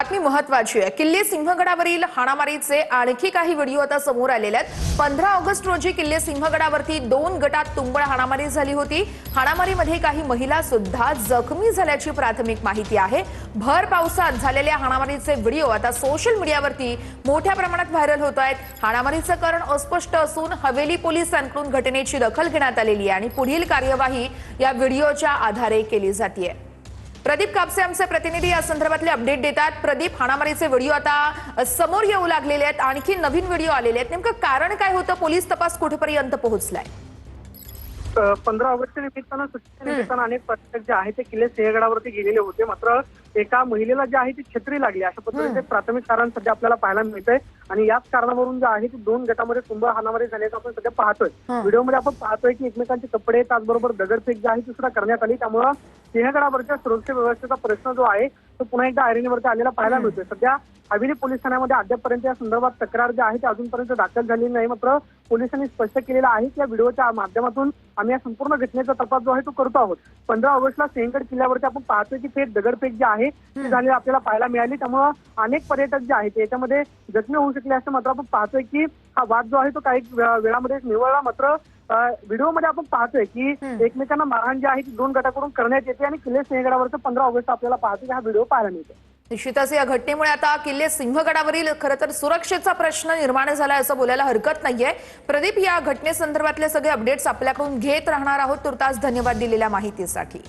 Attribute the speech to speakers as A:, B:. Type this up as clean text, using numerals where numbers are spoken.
A: बातमी महत्वाची आहे। किल्ले सिंहगडावरील हाणामारीचे आणखी काही व्हिडिओ आता समोर आलेले आहेत। 15 ऑगस्ट रोजी किल्ले सिंहगडावरती 2 गटात तुंबळ हाणामारी झाली होती। हाणामारीमध्ये काही महिला सुद्धा जखमी झाल्याची प्राथमिक माहिती आहे। भर पावसात झालेल्या हाणामारीचे व्हिडिओ आता सोशल मीडियावरती मोठ्या प्रमाणात व्हायरल होत आहेत। हाणामारीचं कारण अस्पष्ट असून हवेली पोलिसांकडून घटनेची दखल घेण्यात आलेली आहे आणि पुढील कार्यवाही या व्हिडिओच्या आधारे केली जाते। प्रदीप कापसे आमचे प्रतिनिधी या संदर्भातले अपडेट देतात। प्रदीप, हाणामारीचे व्हिडिओ आता समोर येऊ लागलेले आहेत, आणखी नवीन व्हिडिओ आलेले आहेत, नेमकं कारण काय होतं? पोलीस तपास कुठेपर्यंत पोहोचलाय?
B: 15 ऑगस्ट निमित्तानं सुट्टी निमित्तानं अनेक पर्यटक जे आहे ते किल्ले सिंहगडावरती गेलेले होते। मात्र एका महिलेला जे आहे ती छत्री लागली अशा पद्धतीचे प्राथमिक कारण सध्या आपल्याला पाहायला मिळतंय आणि याच कारणावरून जे आहे ती 2 गटामध्ये तुंबळ हाणामारी झाल्याचं आपण सध्या पाहतोय। व्हिडिओमध्ये आपण पाहतोय की एकमेकांचे कपडे त्याचबरोबर दगडफेक जी आहे ती सुद्धा करण्यात आली। त्यामुळे सिंहगडावरच्या सुरक्षा व्यवस्थेचा प्रश्न जो आहे तो पुन्हा एकदा ऐरणीवरती आलेला पाहायला मिळतोय। सध्या हवेली पोलीस ठाण्यामध्ये अद्यापपर्यंत या संदर्भात तक्रार जी आहे ती अजूनपर्यंत दाखल झालेली नाही। मात्र पोलिसांनी स्पष्ट केलेलं आहे की या व्हिडिओच्या माध्यमातून आम्ही या संपूर्ण घटनेचा तपास जो आहे तो करतो आहोत। 15 ऑगस्टला सिंहगड किल्ल्यावरती आपण पाहतोय की थेट दगडफेक जी आहे ती झालेली आपल्याला पाहायला मिळाली। त्यामुळे अनेक पर्यटक जे आहेत याच्यामध्ये जखमी होऊ शकले असं मात्र आपण पाहतोय की हा वाद जो आहे तो काही वेळामध्ये निवळला। मात्र व्हिडिओमध्ये आपण पाहतोय की एकमेकांना मारहाण जी आहे ती 2 गटाकडून करण्यात येते आणि किल्ले सिंहगडावरचं 15 ऑगस्ट आपल्याला पाहतोय की हा व्हिडिओ पाहायला मिळतो।
A: निश्चितच या घटनेमुळे आता किल्ले सिंहगडावरील खरं तर सुरक्षेचा प्रश्न निर्माण झाला असं बोलायला हरकत नाहीये। प्रदीप, या घटनेसंदर्भातले सगळे अपडेट्स आपल्याकडून घेत राहणार आहोत। तुर्तास धन्यवाद दिलेल्या माहितीसाठी।